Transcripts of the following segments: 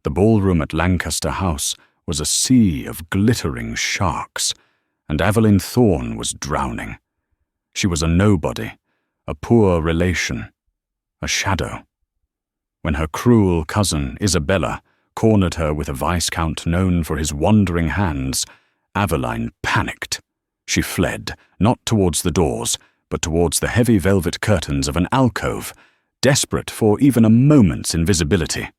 The ballroom at Lancaster House was a sea of glittering sharks, and Evelyn Thorne was drowning. She was a nobody, a poor relation, a shadow. When her cruel cousin, Isabella, cornered her with a Viscount known for his wandering hands, Aveline panicked. She fled, not towards the doors, but towards the heavy velvet curtains of an alcove, desperate for even a moment's invisibility.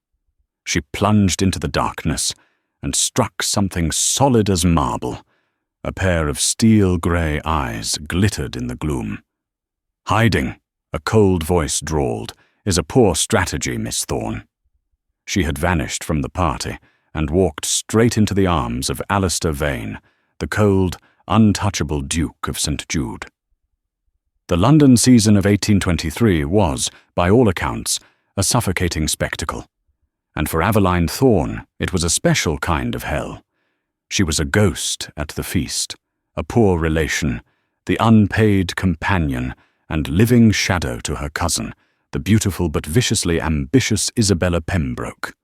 She plunged into the darkness and struck something solid as marble. A pair of steel-grey eyes glittered in the gloom. "Hiding," a cold voice drawled, "is a poor strategy, Miss Thorne." She had vanished from the party and walked straight into the arms of Alistair Vane, the cold, untouchable Duke of St. Jude. The London season of 1823 was, by all accounts, a suffocating spectacle. And for Aveline Thorne, it was a special kind of hell. She was a ghost at the feast, a poor relation, the unpaid companion and living shadow to her cousin, the beautiful but viciously ambitious Isabella Pembroke.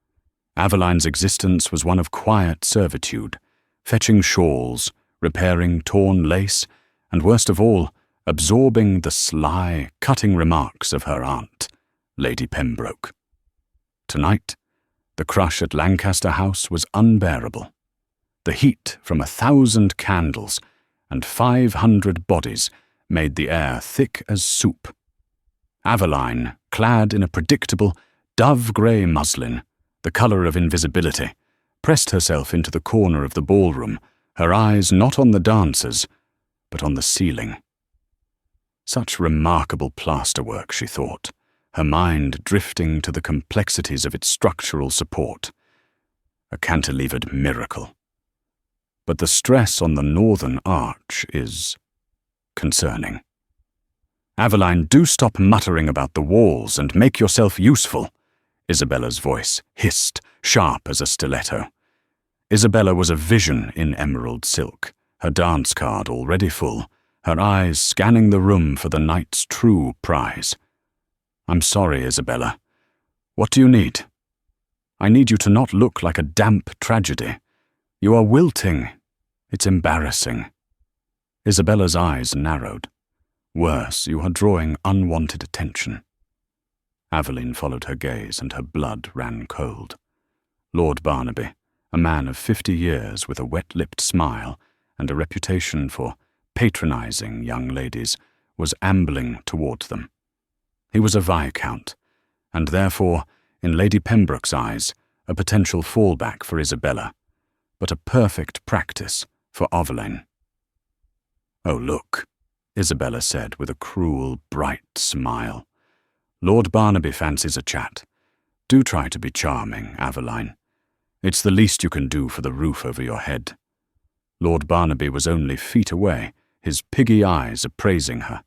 Aveline's existence was one of quiet servitude, fetching shawls, repairing torn lace, and worst of all, absorbing the sly, cutting remarks of her aunt, Lady Pembroke. Tonight, the crush at Lancaster House was unbearable. The heat from 1,000 candles and 500 bodies made the air thick as soup. Aveline, clad in a predictable, dove-grey muslin, the colour of invisibility, pressed herself into the corner of the ballroom, her eyes not on the dancers, but on the ceiling. Such remarkable plasterwork, she thought, her mind drifting to the complexities of its structural support. A cantilevered miracle. But the stress on the northern arch is concerning. "Aveline, do stop muttering about the walls and make yourself useful," Isabella's voice hissed, sharp as a stiletto. Isabella was a vision in emerald silk, her dance card already full, her eyes scanning the room for the night's true prize. "I'm sorry, Isabella. What do you need?" "I need you to not look like a damp tragedy. You are wilting. It's embarrassing." Isabella's eyes narrowed. "Worse, you are drawing unwanted attention." Aveline followed her gaze, and her blood ran cold. Lord Barnaby, a man of 50 years with a wet-lipped smile and a reputation for patronizing young ladies, was ambling toward them. He was a Viscount, and therefore, in Lady Pembroke's eyes, a potential fallback for Isabella, but a perfect practice for Aveline. "Oh, look," Isabella said with a cruel, bright smile. "Lord Barnaby fancies a chat. Do try to be charming, Aveline. It's the least you can do for the roof over your head." Lord Barnaby was only feet away, his piggy eyes appraising her.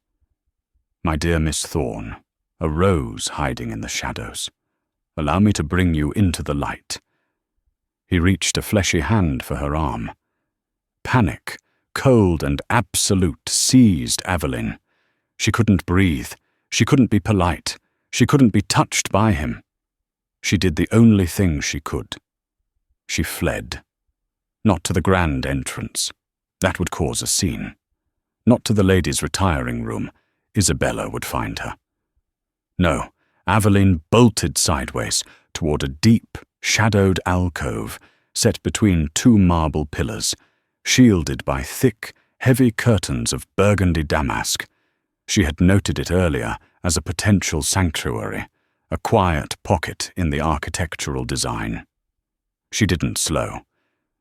"My dear Miss Thorne, a rose hiding in the shadows. Allow me to bring you into the light." He reached a fleshy hand for her arm. Panic, cold and absolute, seized Aveline. She couldn't breathe. She couldn't be polite. She couldn't be touched by him. She did the only thing she could. She fled. Not to the grand entrance. That would cause a scene. Not to the ladies' retiring room. Isabella would find her. No, Aveline bolted sideways toward a deep, shadowed alcove set between two marble pillars, shielded by thick, heavy curtains of burgundy damask. She had noted it earlier as a potential sanctuary, a quiet pocket in the architectural design. She didn't slow.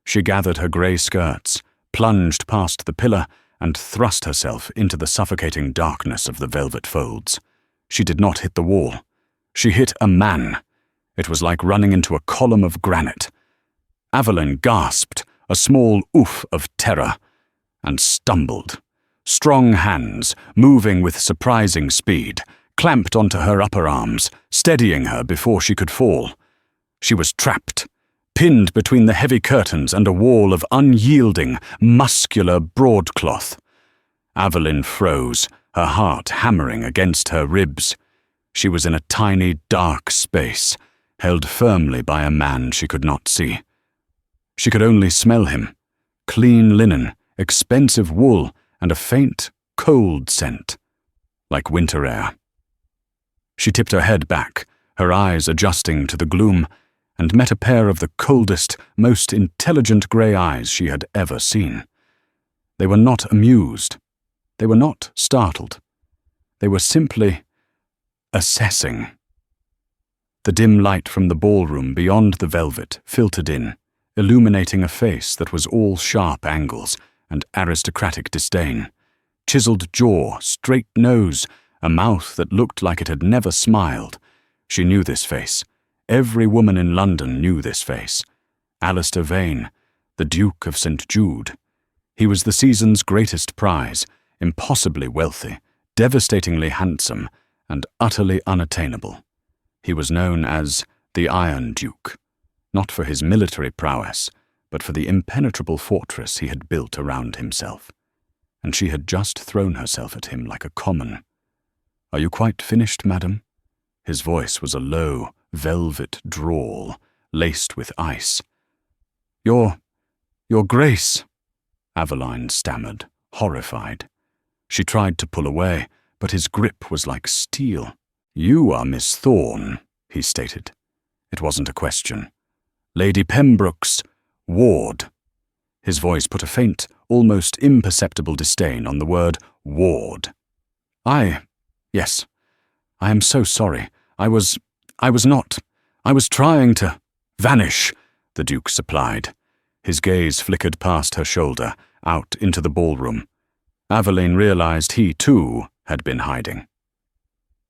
She gathered her grey skirts, plunged past the pillar, and thrust herself into the suffocating darkness of the velvet folds. She did not hit the wall. She hit a man. It was like running into a column of granite. Aveline gasped, a small oof of terror, and stumbled. Strong hands, moving with surprising speed, clamped onto her upper arms, steadying her before she could fall. She was trapped, pinned between the heavy curtains and a wall of unyielding, muscular broadcloth. Aveline froze, her heart hammering against her ribs. She was in a tiny, dark space, held firmly by a man she could not see. She could only smell him: clean linen, expensive wool, and a faint, cold scent, like winter air. She tipped her head back, her eyes adjusting to the gloom, and met a pair of the coldest, most intelligent grey eyes she had ever seen. They were not amused. They were not startled. They were simply assessing. The dim light from the ballroom beyond the velvet filtered in, illuminating a face that was all sharp angles and aristocratic disdain. Chiseled jaw, straight nose, a mouth that looked like it had never smiled. She knew this face. Every woman in London knew this face. Alistair Vane, the Duke of St. Jude. He was the season's greatest prize, impossibly wealthy, devastatingly handsome, and utterly unattainable. He was known as the Iron Duke, not for his military prowess, but for the impenetrable fortress he had built around himself. And she had just thrown herself at him like a common. "Are you quite finished, madam?" His voice was a low, velvet drawl, laced with ice. Your Grace," Aveline stammered, horrified. She tried to pull away, but his grip was like steel. "You are Miss Thorne," he stated. It wasn't a question. "Lady Pembroke's ward." His voice put a faint, almost imperceptible disdain on the word ward. Yes, I am so sorry. I was trying to—" "Vanish," the Duke supplied. His gaze flickered past her shoulder, out into the ballroom. Aveline realized he, too, had been hiding.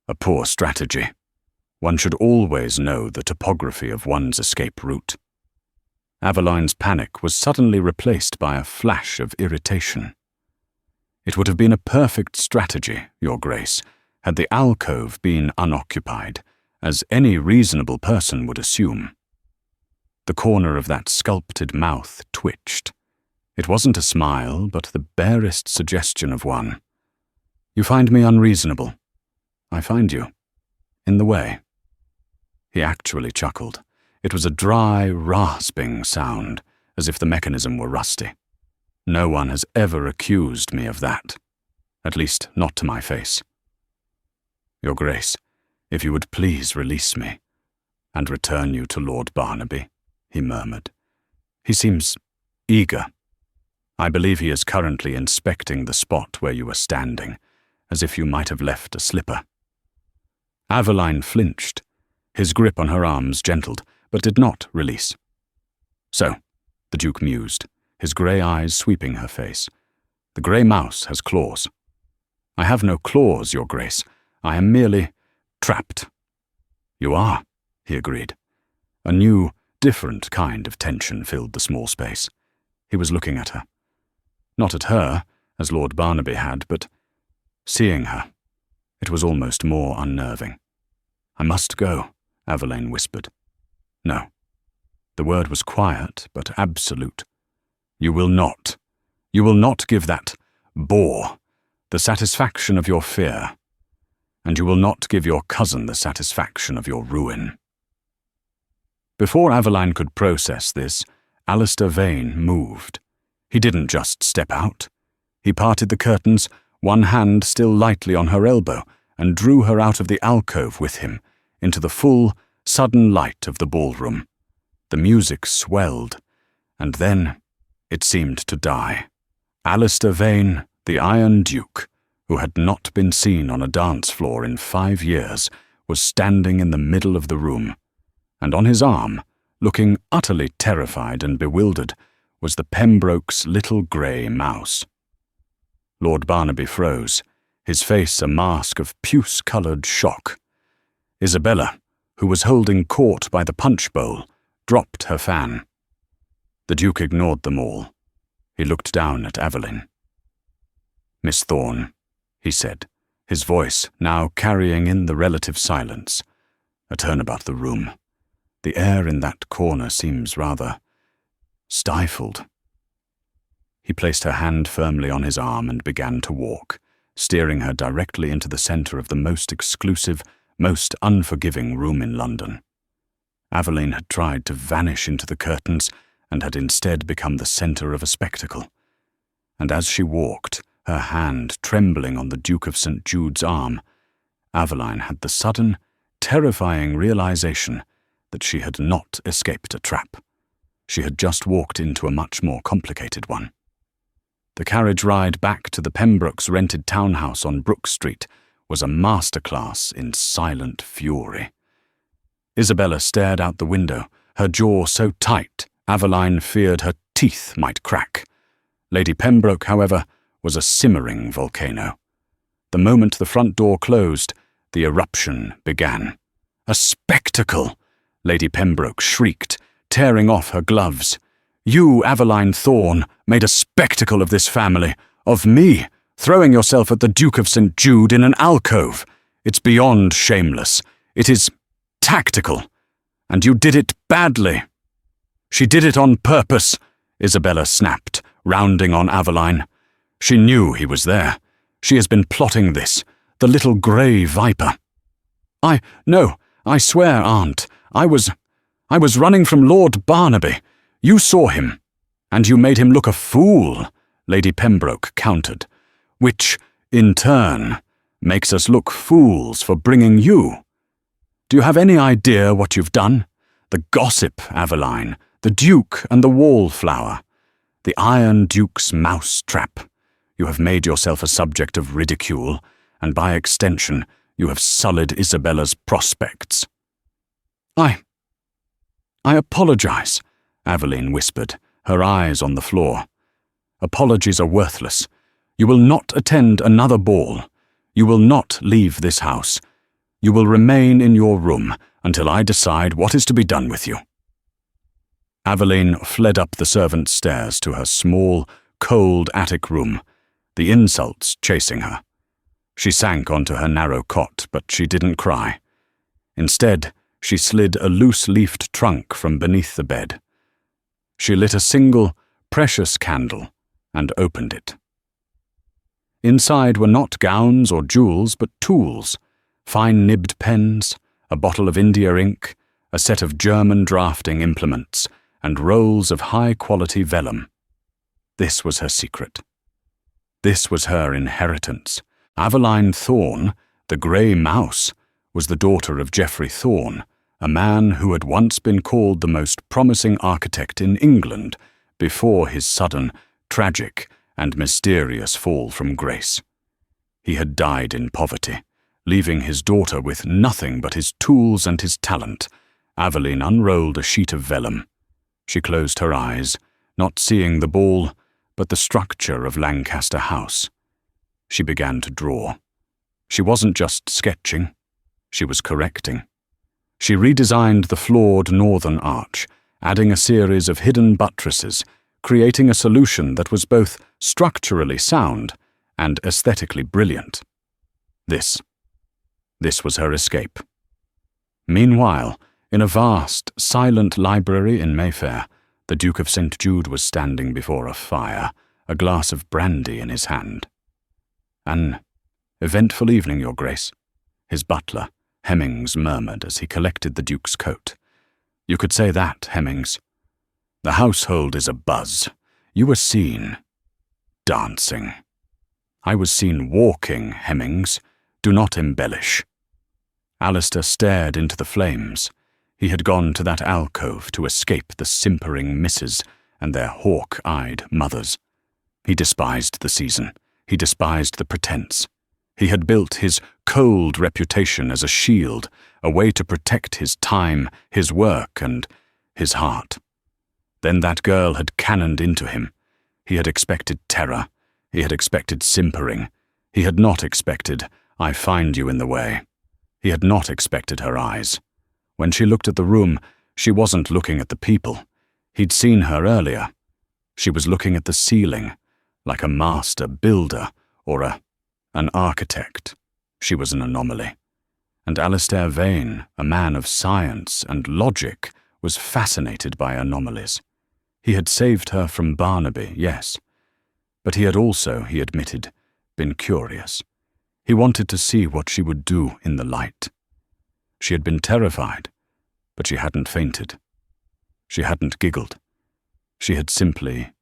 A poor strategy. One should always know the topography of one's escape route. Aveline's panic was suddenly replaced by a flash of irritation. "It would have been a perfect strategy, Your Grace, had the alcove been unoccupied, as any reasonable person would assume." The corner of that sculpted mouth twitched. It wasn't a smile, but the barest suggestion of one. "You find me unreasonable. I find you in the way." He actually chuckled. It was a dry, rasping sound, as if the mechanism were rusty. "No one has ever accused me of that. At least, not to my face." "Your Grace, if you would please release me, and return you to Lord Barnaby," he murmured. "He seems eager. I believe he is currently inspecting the spot where you were standing, as if you might have left a slipper." Aveline flinched. His grip on her arms gentled, but did not release. "So," the Duke mused, his grey eyes sweeping her face, "the grey mouse has claws." "I have no claws, Your Grace. I am merely trapped." "You are," he agreed. A new, different kind of tension filled the small space. He was looking at her. Not at her, as Lord Barnaby had, but seeing her. It was almost more unnerving. "I must go," Aveline whispered. "No." The word was quiet, but absolute. "You will not. You will not give that boor the satisfaction of your fear, and you will not give your cousin the satisfaction of your ruin." Before Aveline could process this, Alistair Vane moved. He didn't just step out. He parted the curtains, one hand still lightly on her elbow, and drew her out of the alcove with him, into the full, sudden light of the ballroom. The music swelled, and then it seemed to die. Alistair Vane, the Iron Duke, who had not been seen on a dance floor in 5 years, was standing in the middle of the room, and on his arm, looking utterly terrified and bewildered, was the Pembroke's little grey mouse. Lord Barnaby froze, his face a mask of puce-coloured shock. Isabella, who was holding court by the punch bowl, dropped her fan. The Duke ignored them all. He looked down at Aveline. "Miss Thorne," he said, his voice now carrying in the relative silence. "A turn about the room. The air in that corner seems rather stifled." He placed her hand firmly on his arm and began to walk, steering her directly into the centre of the most exclusive, most unforgiving room in London. Aveline had tried to vanish into the curtains and had instead become the centre of a spectacle. And as she walked, her hand trembling on the Duke of St. Jude's arm, Aveline had the sudden, terrifying realization that she had not escaped a trap. She had just walked into a much more complicated one. The carriage ride back to the Pembrokes' rented townhouse on Brook Street was a masterclass in silent fury. Isabella stared out the window, her jaw so tight Aveline feared her teeth might crack. Lady Pembroke, however, was a simmering volcano. The moment the front door closed, the eruption began. "A spectacle!" Lady Pembroke shrieked, tearing off her gloves. "You, Aveline Thorne, made a spectacle of this family, of me, throwing yourself at the Duke of St. Jude in an alcove. It's beyond shameless. It is tactical. And you did it badly." "She did it on purpose," Isabella snapped, rounding on Aveline. "She knew he was there. She has been plotting this, the little grey viper." No, I swear, Aunt, I was running from Lord Barnaby. You saw him, and you made him look a fool," Lady Pembroke countered, "which, in turn, makes us look fools for bringing you. Do you have any idea what you've done? The gossip, Aveline, the Duke and the wallflower, the Iron Duke's mouse-trap. You have made yourself a subject of ridicule, and by extension, you have sullied Isabella's prospects." I apologize," Aveline whispered, her eyes on the floor. "Apologies are worthless. You will not attend another ball. You will not leave this house. You will remain in your room until I decide what is to be done with you." Aveline fled up the servants' stairs to her small, cold attic room, the insults chasing her. She sank onto her narrow cot, but she didn't cry. Instead, she slid a loose-leafed trunk from beneath the bed. She lit a single, precious candle and opened it. Inside were not gowns or jewels, but tools, fine-nibbed pens, a bottle of India ink, a set of German drafting implements, and rolls of high-quality vellum. This was her secret. This was her inheritance. Aveline Thorne, the grey mouse, was the daughter of Geoffrey Thorne, a man who had once been called the most promising architect in England before his sudden, tragic, and mysterious fall from grace. He had died in poverty, leaving his daughter with nothing but his tools and his talent. Aveline unrolled a sheet of vellum. She closed her eyes, not seeing the ball, but the structure of Lancaster House. She began to draw. She wasn't just sketching, she was correcting. She redesigned the flawed northern arch, adding a series of hidden buttresses, creating a solution that was both structurally sound and aesthetically brilliant. This was her escape. Meanwhile, in a vast, silent library in Mayfair, the Duke of St. Jude was standing before a fire, a glass of brandy in his hand. "An eventful evening, Your Grace," his butler, Hemmings, murmured as he collected the Duke's coat. "You could say that, Hemmings. The household is abuzz. You were seen dancing." "I was seen walking, Hemmings. Do not embellish." Alistair stared into the flames. He had gone to that alcove to escape the simpering misses and their hawk-eyed mothers. He despised the season. He despised the pretense. He had built his cold reputation as a shield, a way to protect his time, his work, and his heart. Then that girl had cannoned into him. He had expected terror. He had expected simpering. He had not expected, "I find you in the way." He had not expected her eyes. When she looked at the room, she wasn't looking at the people. He'd seen her earlier. She was looking at the ceiling, like a master builder or an architect. She was an anomaly. And Alistair Vane, a man of science and logic, was fascinated by anomalies. He had saved her from Barnaby, yes. But he had also, he admitted, been curious. He wanted to see what she would do in the light. She had been terrified, But she hadn't fainted. She hadn't giggled. She had simply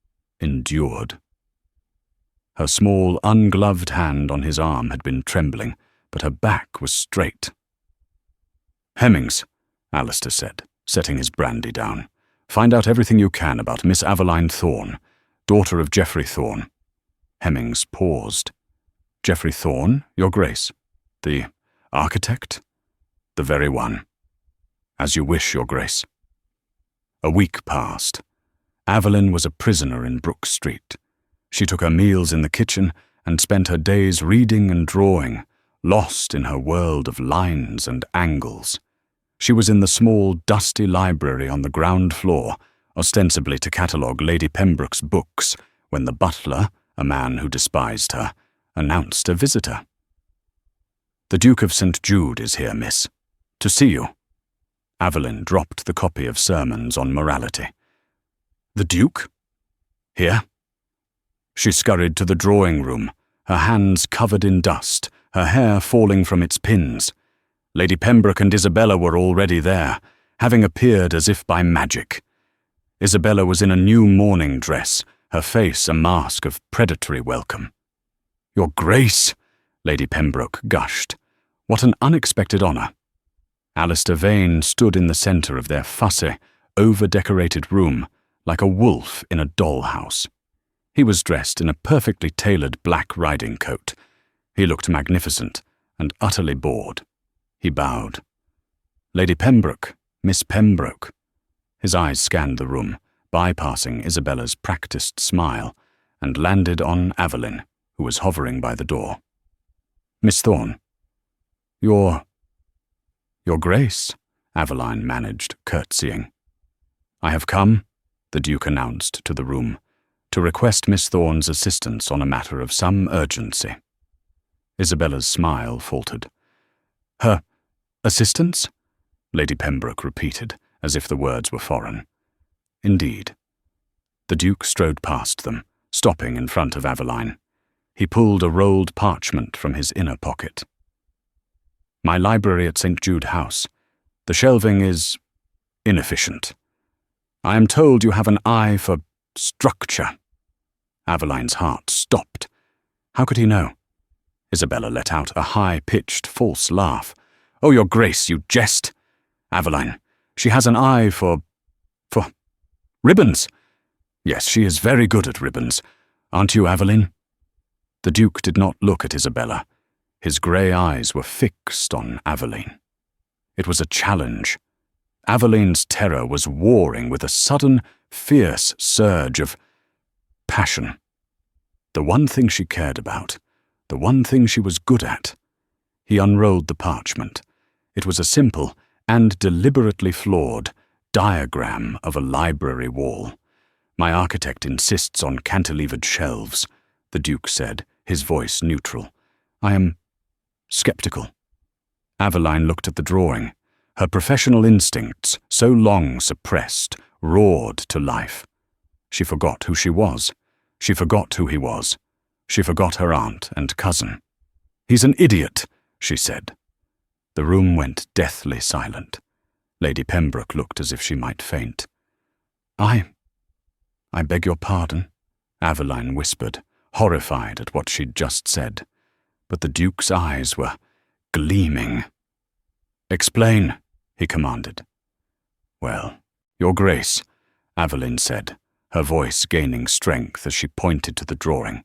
endured. Her small, ungloved hand on his arm had been trembling, but her back was straight. "Hemmings," Alistair said, setting his brandy down. "Find out everything you can about Miss Aveline Thorne, daughter of Geoffrey Thorne." Hemmings paused. "Geoffrey Thorne, Your Grace? The architect?" "The very one." "As you wish, Your Grace." A week passed. Aveline was a prisoner in Brook Street. She took her meals in the kitchen and spent her days reading and drawing, lost in her world of lines and angles. She was in the small, dusty library on the ground floor, ostensibly to catalogue Lady Pembroke's books, when the butler, a man who despised her, announced a visitor. "The Duke of St. Jude is here, miss. To see you." Aveline dropped the copy of Sermons on Morality. "The Duke? Here?" She scurried to the drawing room, her hands covered in dust, her hair falling from its pins. Lady Pembroke and Isabella were already there, having appeared as if by magic. Isabella was in a new mourning dress, her face a mask of predatory welcome. "Your Grace," Lady Pembroke gushed. "What an unexpected honour." Alistair Vane stood in the centre of their fussy, over-decorated room, like a wolf in a dollhouse. He was dressed in a perfectly tailored black riding coat. He looked magnificent and utterly bored. He bowed. "Lady Pembroke, Miss Pembroke." His eyes scanned the room, bypassing Isabella's practised smile, and landed on Aveline, who was hovering by the door. "Miss Thorne." Your Grace," Aveline managed, curtsying. "I have come," the Duke announced to the room, "to request Miss Thorne's assistance on a matter of some urgency." Isabella's smile faltered. "Her assistance?" Lady Pembroke repeated, as if the words were foreign. "Indeed." The Duke strode past them, stopping in front of Aveline. He pulled a rolled parchment from his inner pocket. "My library at St. Jude House. The shelving is inefficient. I am told you have an eye for structure." Aveline's heart stopped. How could he know? Isabella let out a high-pitched, false laugh. "Oh, Your Grace, you jest. Aveline, she has an eye for ribbons. Yes, she is very good at ribbons. Aren't you, Aveline?" The Duke did not look at Isabella. His grey eyes were fixed on Aveline. It was a challenge. Aveline's terror was warring with a sudden, fierce surge of passion. The one thing she cared about, the one thing she was good at. He unrolled the parchment. It was a simple and deliberately flawed diagram of a library wall. "My architect insists on cantilevered shelves," the Duke said, his voice neutral. "I am skeptical." Aveline looked at the drawing. Her professional instincts, so long suppressed, roared to life. She forgot who she was. She forgot who he was. She forgot her aunt and cousin. "He's an idiot," she said. The room went deathly silent. Lady Pembroke looked as if she might faint. I beg your pardon," Aveline whispered, horrified at what she'd just said. But the Duke's eyes were gleaming. "Explain," he commanded. "Well, Your Grace," Aveline said, her voice gaining strength as she pointed to the drawing.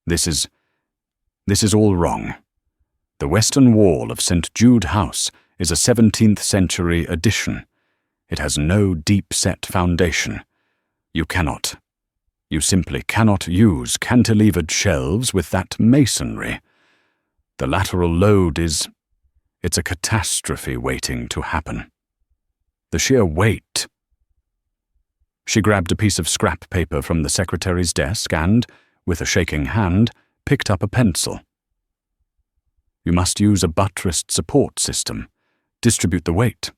This is all wrong. The western wall of St. Jude House is a 17th century addition. It has no deep-set foundation. You simply cannot use cantilevered shelves with that masonry. The lateral load it's a catastrophe waiting to happen. The sheer weight." She grabbed a piece of scrap paper from the secretary's desk and, with a shaking hand, picked up a pencil. "You must use a buttressed support system. Distribute the weight.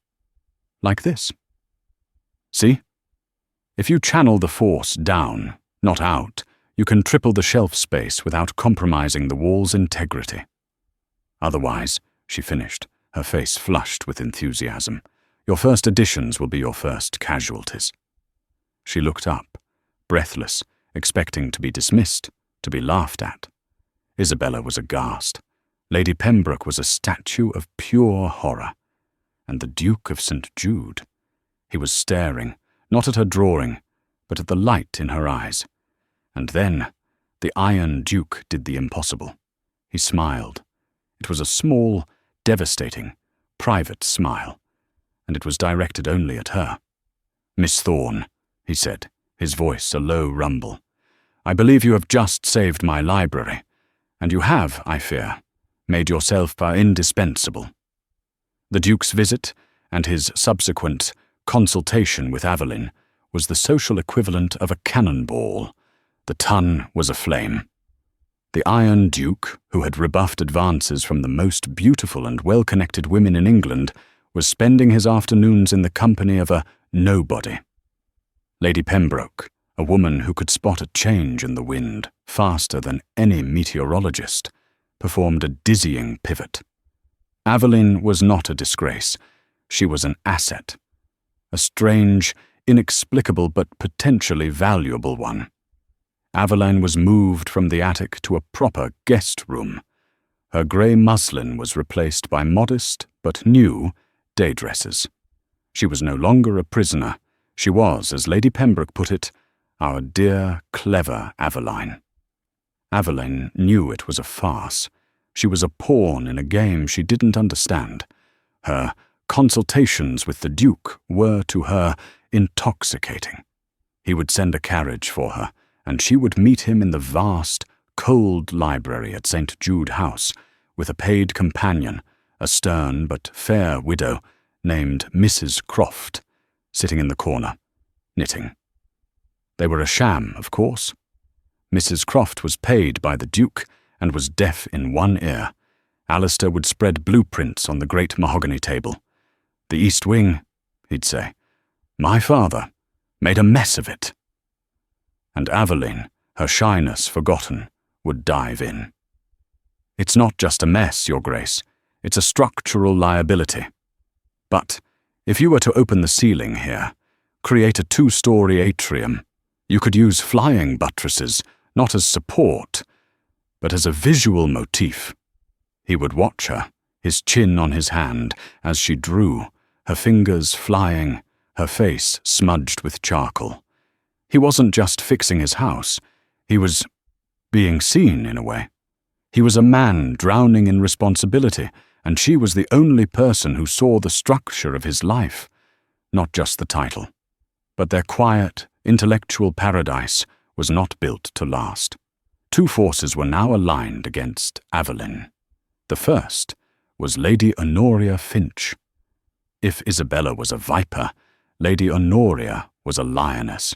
Like this. See? If you channel the force down, not out, you can triple the shelf space without compromising the wall's integrity. Otherwise," she finished, her face flushed with enthusiasm, Your first editions will be your first casualties." She looked up, breathless, expecting to be dismissed, to be laughed at. Isabella was aghast. Lady Pembroke was a statue of pure horror. And the Duke of St. Jude. He was staring, not at her drawing, but at the light in her eyes. And then, the Iron Duke did the impossible. He smiled. It was a small, devastating, private smile, and it was directed only at her. "Miss Thorne," he said, his voice a low rumble, "I believe you have just saved my library, and you have, I fear, made yourself indispensable." The Duke's visit, and his subsequent consultation with Aveline, was the social equivalent of a cannonball. The ton was aflame. The Iron Duke, who had rebuffed advances from the most beautiful and well-connected women in England, was spending his afternoons in the company of a nobody. Lady Pembroke, a woman who could spot a change in the wind faster than any meteorologist, performed a dizzying pivot. Aveline was not a disgrace. She was an asset. A strange, inexplicable but potentially valuable one. Aveline was moved from the attic to a proper guest room. Her grey muslin was replaced by modest, but new, day dresses. She was no longer a prisoner. She was, as Lady Pembroke put it, our dear, clever Aveline. Aveline knew it was a farce. She was a pawn in a game she didn't understand. Her consultations with the Duke were, to her, intoxicating. He would send a carriage for her, and she would meet him in the vast, cold library at St. Jude House, with a paid companion, a stern but fair widow, named Mrs. Croft, sitting in the corner, knitting. They were a sham, of course. Mrs. Croft was paid by the Duke, and was deaf in one ear. Alistair would spread blueprints on the great mahogany table. "The East Wing," he'd say. "My father made a mess of it." And Aveline, her shyness forgotten, would dive in. "It's not just a mess, Your Grace. It's a structural liability. But if you were to open the ceiling here, create a 2-story atrium, you could use flying buttresses, not as support, but as a visual motif." He would watch her, his chin on his hand, as she drew, her fingers flying, her face smudged with charcoal. He wasn't just fixing his house. He was being seen, in a way. He was a man drowning in responsibility, and she was the only person who saw the structure of his life, not just the title. But their quiet, intellectual paradise was not built to last. Two forces were now aligned against Aveline. The first was Lady Honoria Finch. If Isabella was a viper, Lady Honoria was a lioness.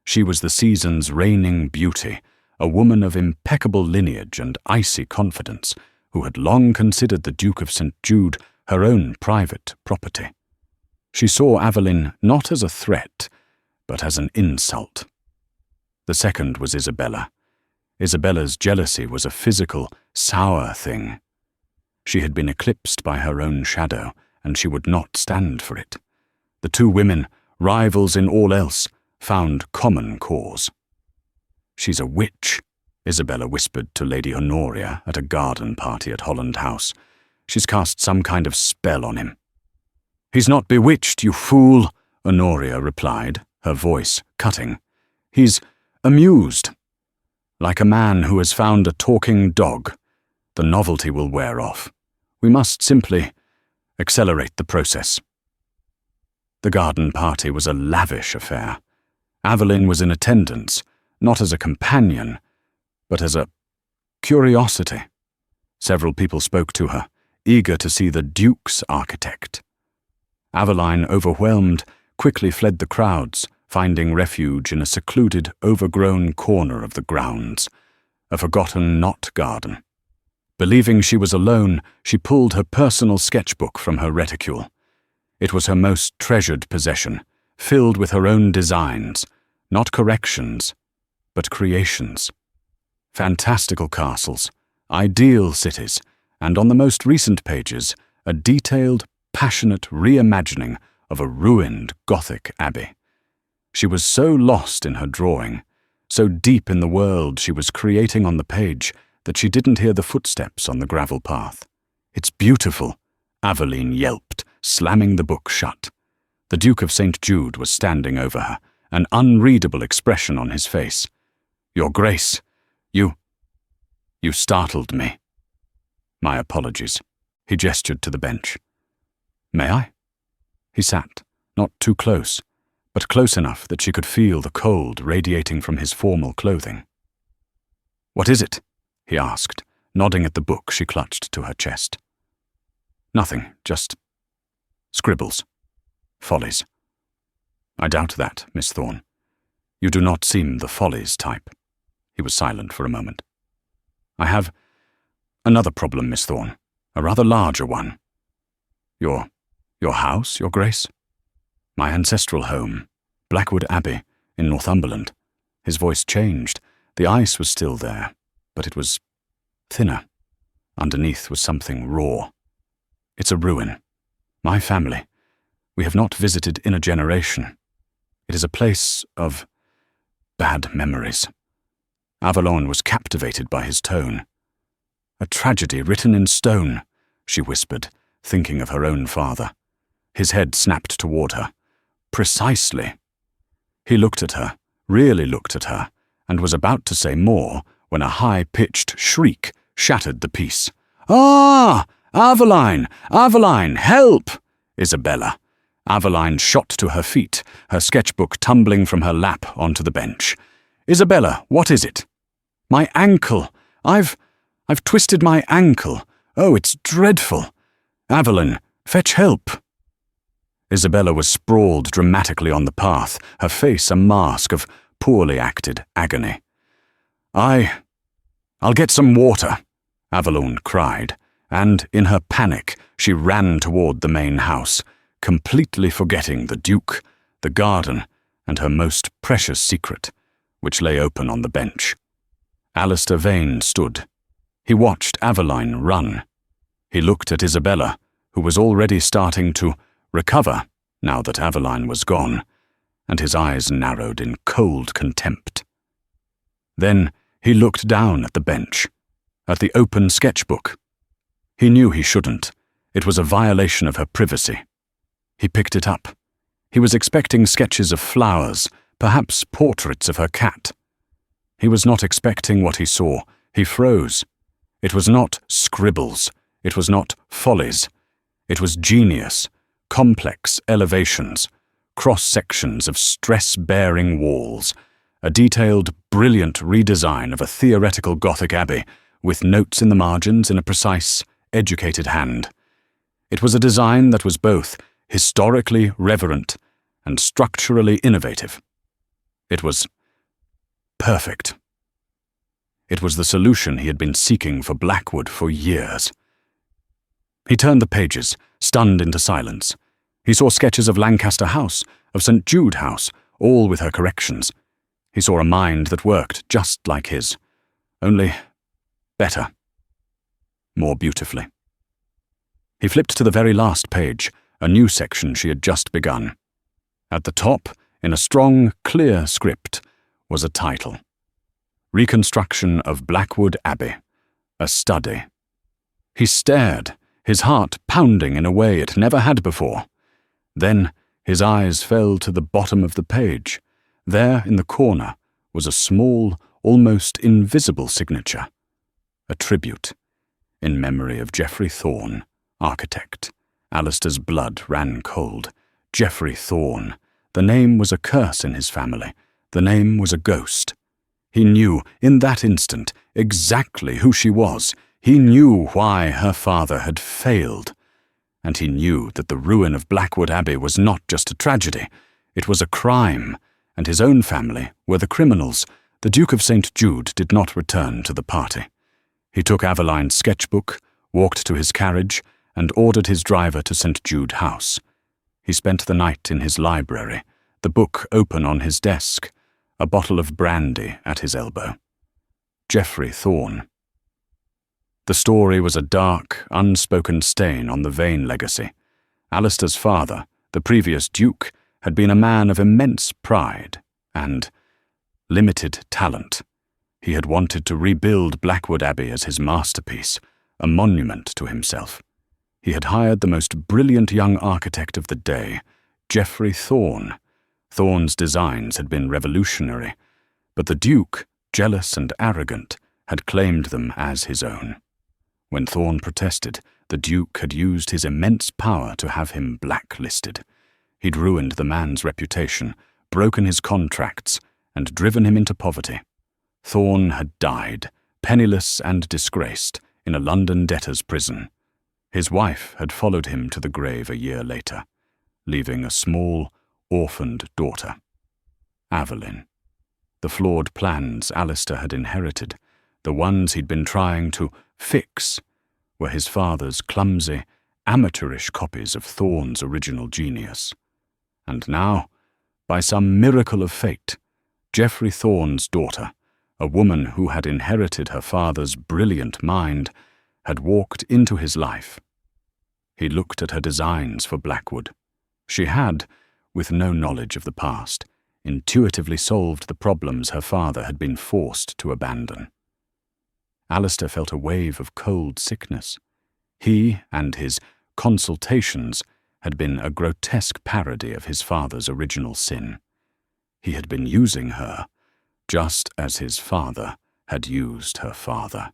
She was the season's reigning beauty, a woman of impeccable lineage and icy confidence, who had long considered the Duke of St. Jude her own private property. She saw Aveline not as a threat, but as an insult. The second was Isabella. Isabella's jealousy was a physical, sour thing. She had been eclipsed by her own shadow, and she would not stand for it. The two women, rivals in all else, found common cause. "She's a witch," Isabella whispered to Lady Honoria at a garden party at Holland House. "She's cast some kind of spell on him." "He's not bewitched, you fool," Honoria replied, her voice cutting. "He's amused. Like a man who has found a talking dog. The novelty will wear off. We must simply accelerate the process." The garden party was a lavish affair. Aveline was in attendance, not as a companion, but as a curiosity. Several people spoke to her, eager to see the Duke's architect. Aveline, overwhelmed, quickly fled the crowds, finding refuge in a secluded, overgrown corner of the grounds, a forgotten knot garden. Believing she was alone, she pulled her personal sketchbook from her reticule. It was her most treasured possession, filled with her own designs, not corrections, but creations. Fantastical castles, ideal cities, and on the most recent pages, a detailed, passionate reimagining of a ruined Gothic abbey. She was so lost in her drawing, so deep in the world she was creating on the page, that she didn't hear the footsteps on the gravel path. "It's beautiful," Aveline yelped, slamming the book shut. The Duke of St. Jude was standing over her, an unreadable expression on his face. "Your Grace, you startled me." "My apologies." He gestured to the bench. "May I?" He sat, not too close, but close enough that she could feel the cold radiating from his formal clothing. "What is it?" he asked, nodding at the book she clutched to her chest. "Nothing, just scribbles. Follies." "I doubt that, Miss Thorne. You do not seem the follies type." He was silent for a moment. "I have another problem, Miss Thorne, a rather larger one." Your house, Your Grace?" "My ancestral home, Blackwood Abbey, in Northumberland." His voice changed. The ice was still there, but it was thinner. Underneath was something raw. "It's a ruin. My family. We have not visited in a generation. It is a place of bad memories." Aveline was captivated by his tone. "A tragedy written in stone," she whispered, thinking of her own father. His head snapped toward her. "Precisely." He looked at her, really looked at her, and was about to say more when a high-pitched shriek shattered the peace. "Ah! Aveline! Aveline! Help!" "Isabella!" Aveline shot to her feet, her sketchbook tumbling from her lap onto the bench. "Isabella, what is it?" "My ankle! I've twisted my ankle. Oh, it's dreadful. Aveline, fetch help." Isabella was sprawled dramatically on the path, her face a mask of poorly acted agony. I'll get some water," Aveline cried, and in her panic she ran toward the main house, completely forgetting the Duke, the garden, and her most precious secret, which lay open on the bench. Alistair Vane stood. He watched Aveline run. He looked at Isabella, who was already starting to recover now that Aveline was gone, and his eyes narrowed in cold contempt. Then he looked down at the bench, at the open sketchbook. He knew he shouldn't. It was a violation of her privacy. He picked it up. He was expecting sketches of flowers, perhaps portraits of her cat. He was not expecting what he saw. He froze. It was not scribbles. It was not follies. It was genius, complex elevations, cross-sections of stress-bearing walls, a detailed, brilliant redesign of a theoretical Gothic abbey, with notes in the margins in a precise, educated hand. It was a design that was both historically reverent and structurally innovative. It was perfect. It was the solution he had been seeking for Blackwood for years. He turned the pages, stunned into silence. He saw sketches of Lancaster House, of St. Jude House, all with her corrections. He saw a mind that worked just like his, only better, more beautifully. He flipped to the very last page, a new section she had just begun. At the top, in a strong, clear script, was a title: Reconstruction of Blackwood Abbey, a Study. He stared, his heart pounding in a way it never had before. Then his eyes fell to the bottom of the page. There, in the corner, was a small, almost invisible signature. A tribute, in memory of Geoffrey Thorne, architect. Alistair's blood ran cold. Geoffrey Thorne. The name was a curse in his family. The name was a ghost. He knew, in that instant, exactly who she was. He knew why her father had failed. And he knew that the ruin of Blackwood Abbey was not just a tragedy. It was a crime, and his own family were the criminals. The Duke of St. Jude did not return to the party. He took Aveline's sketchbook, walked to his carriage, and ordered his driver to St. Jude House. He spent the night in his library, the book open on his desk, a bottle of brandy at his elbow. Geoffrey Thorne. The story was a dark, unspoken stain on the Vane legacy. Alistair's father, The previous Duke had been a man of immense pride and limited talent. He had wanted to rebuild Blackwood Abbey as his masterpiece, a monument to himself. He had hired the most brilliant young architect of the day, Geoffrey Thorne. Thorne's designs had been revolutionary, but the Duke, jealous and arrogant, had claimed them as his own. When Thorne protested, the Duke had used his immense power to have him blacklisted. He'd ruined the man's reputation, broken his contracts, and driven him into poverty. Thorne had died, penniless and disgraced, in a London debtor's prison. His wife had followed him to the grave a year later, leaving a small, orphaned daughter, Aveline. The flawed plans Alistair had inherited, the ones he'd been trying to fix, were his father's clumsy, amateurish copies of Thorne's original genius. And now, by some miracle of fate, Geoffrey Thorne's daughter, a woman who had inherited her father's brilliant mind, had walked into his life. He looked at her designs for Blackwood. She had, with no knowledge of the past, intuitively solved the problems her father had been forced to abandon. Alistair felt a wave of cold sickness. He and his consultations had been a grotesque parody of his father's original sin. He had been using her, just as his father had used her father.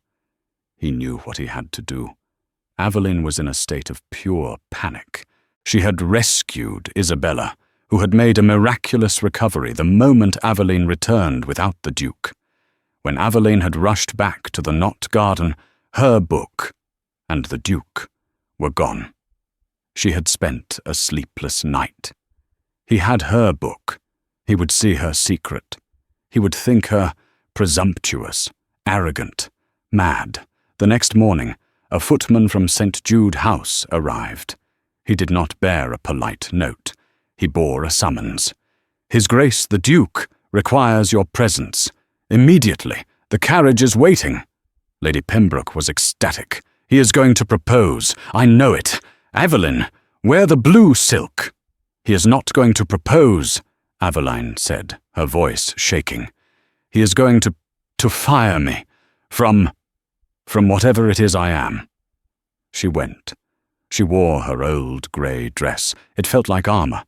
He knew what he had to do. Aveline was in a state of pure panic. She had rescued Isabella, who had made a miraculous recovery the moment Aveline returned without the Duke. When Aveline had rushed back to the Knot Garden, her book and the Duke were gone. She had spent a sleepless night. He had her book. He would see her secret. He would think her presumptuous, arrogant, mad. The next morning, a footman from St. Jude House arrived. He did not bear a polite note. He bore a summons. "His Grace the Duke requires your presence. Immediately. The carriage is waiting." Lady Pembroke was ecstatic. "He is going to propose. I know it. Aveline, wear the blue silk." "He is not going to propose," Aveline said, her voice shaking. "He is going to fire me from whatever it is I am." She went. She wore her old grey dress. It felt like armour.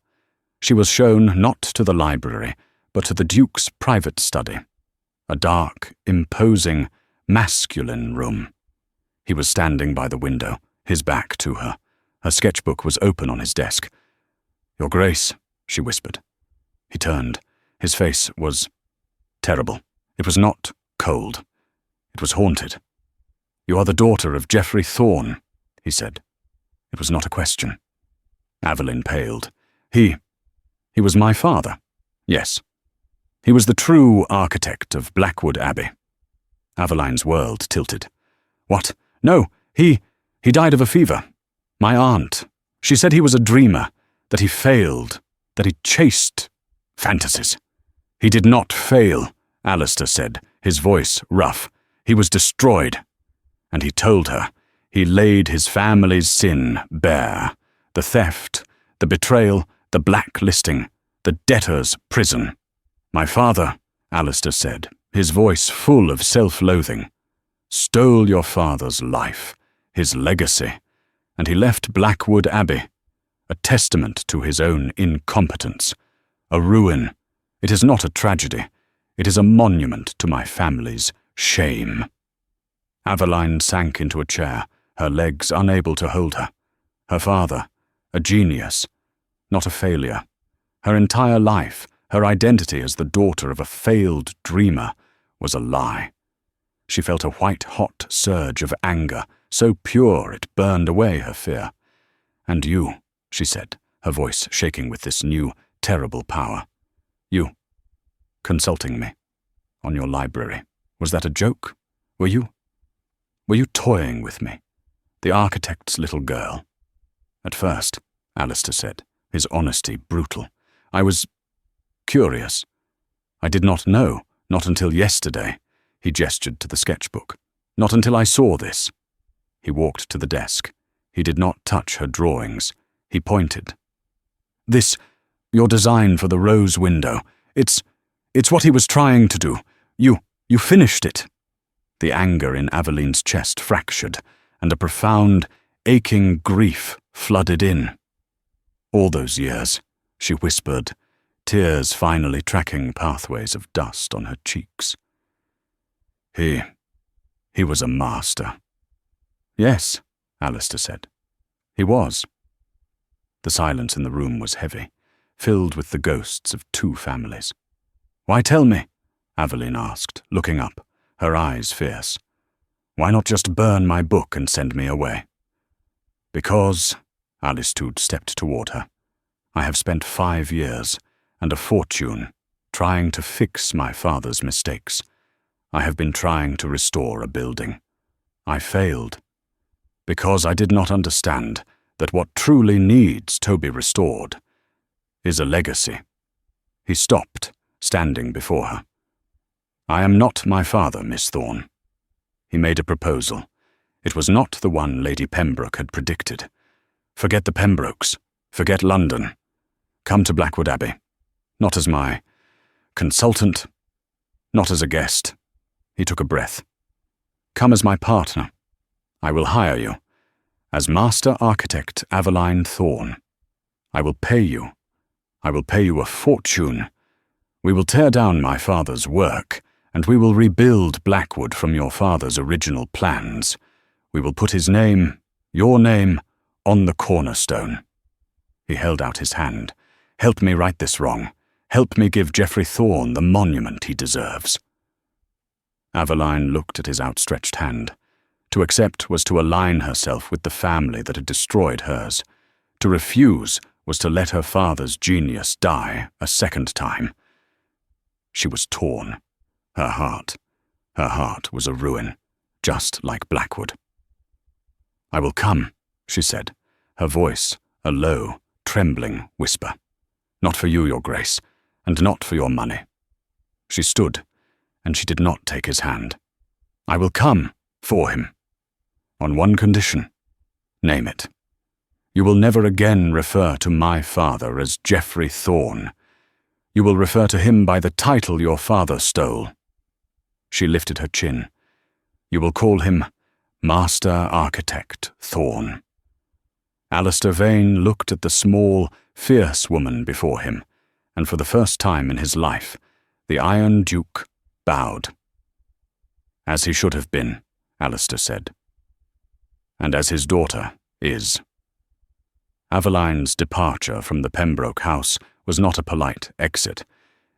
She was shown not to the library, but to the Duke's private study. A dark, imposing, masculine room. He was standing by the window, his back to her. Her sketchbook was open on his desk. "Your Grace," she whispered. He turned. His face was terrible. It was not cold. It was haunted. "You are the daughter of Geoffrey Thorne," he said. It was not a question. Aveline paled. He was my father. Yes. He was the true architect of Blackwood Abbey." Aveline's world tilted. "What? No, he died of a fever. My aunt. She said he was a dreamer, that he failed, that he chased fantasies." "He did not fail," Alistair said, his voice rough. "He was destroyed." And he told her. He laid his family's sin bare. The theft, the betrayal, the blacklisting, the debtor's prison. "My father," Alistair said, his voice full of self-loathing, "stole your father's life, his legacy, and he left Blackwood Abbey, a testament to his own incompetence, a ruin. It is not a tragedy. It is a monument to my family's shame." Aveline sank into a chair, her legs unable to hold her. Her father, a genius, not a failure. Her entire life, her identity as the daughter of a failed dreamer, was a lie. She felt a white-hot surge of anger, so pure it burned away her fear. "And you," she said, her voice shaking with this new, terrible power. "You, consulting me, on your library. Was that a joke? Were you toying with me? The architect's little girl?" "At first," Alistair said, his honesty brutal. "I was curious. I did not know, not until yesterday." He gestured to the sketchbook. "Not until I saw this." He walked to the desk. He did not touch her drawings. He pointed. Your design for the rose window. It's what he was trying to do. You finished it." The anger in Aveline's chest fractured, and a profound, aching grief flooded in. "All those years," she whispered, tears finally tracking pathways of dust on her cheeks. He was a master." "Yes," Alistair said. "He was." The silence in the room was heavy, filled with the ghosts of two families. "Why tell me?" Aveline asked, looking up, her eyes fierce. "Why not just burn my book and send me away?" "Because," Alistude stepped toward her, "I have spent 5 years and a fortune trying to fix my father's mistakes. I have been trying to restore a building. I failed, because I did not understand that what truly needs to be restored is a legacy." He stopped, standing before her. "I am not my father, Miss Thorne." He made a proposal. It was not the one Lady Pembroke had predicted. "Forget the Pembrokes. Forget London. Come to Blackwood Abbey. Not as my consultant, not as a guest." He took a breath. "Come as my partner. I will hire you. As Master Architect Aveline Thorne. I will pay you. I will pay you a fortune. We will tear down my father's work, and we will rebuild Blackwood from your father's original plans. We will put his name, your name, on the cornerstone." He held out his hand. "Help me right this wrong. Help me give Geoffrey Thorne the monument he deserves." Aveline looked at his outstretched hand. To accept was to align herself with the family that had destroyed hers. To refuse was to let her father's genius die a second time. She was torn. Her heart was a ruin, just like Blackwood. "I will come," she said, her voice a low, trembling whisper. "Not for you, Your Grace, and not for your money." She stood, and she did not take his hand. "I will come for him. On one condition. Name it. You will never again refer to my father as Geoffrey Thorne. You will refer to him by the title your father stole." She lifted her chin. "You will call him Master Architect Thorne." Alistair Vane looked at the small, fierce woman before him, and for the first time in his life, the Iron Duke bowed. "As he should have been," Alistair said. "And as his daughter is." Aveline's departure from the Pembroke house was not a polite exit.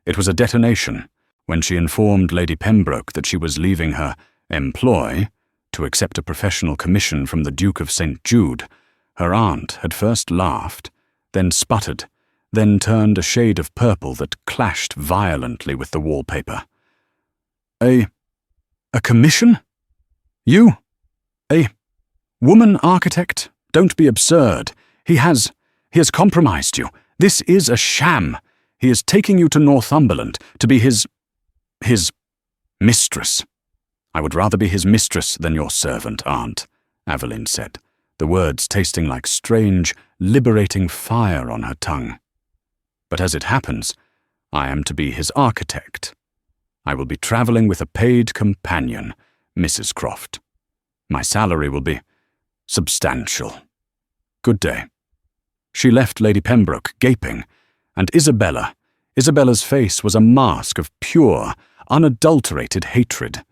It was a detonation when she informed Lady Pembroke that she was leaving her employ to accept a professional commission from the Duke of St. Jude. Her aunt had first laughed, then sputtered, then turned a shade of purple that clashed violently with the wallpaper. A commission? You? A woman architect? Don't be absurd. He has compromised you. This is a sham. He is taking you to Northumberland to be his mistress." "I would rather be his mistress than your servant, Aunt," Aveline said, the words tasting like strange, liberating fire on her tongue. "But as it happens, I am to be his architect. I will be travelling with a paid companion, Mrs. Croft. My salary will be substantial. Good day." She left Lady Pembroke gaping, and Isabella's face was a mask of pure, unadulterated hatred.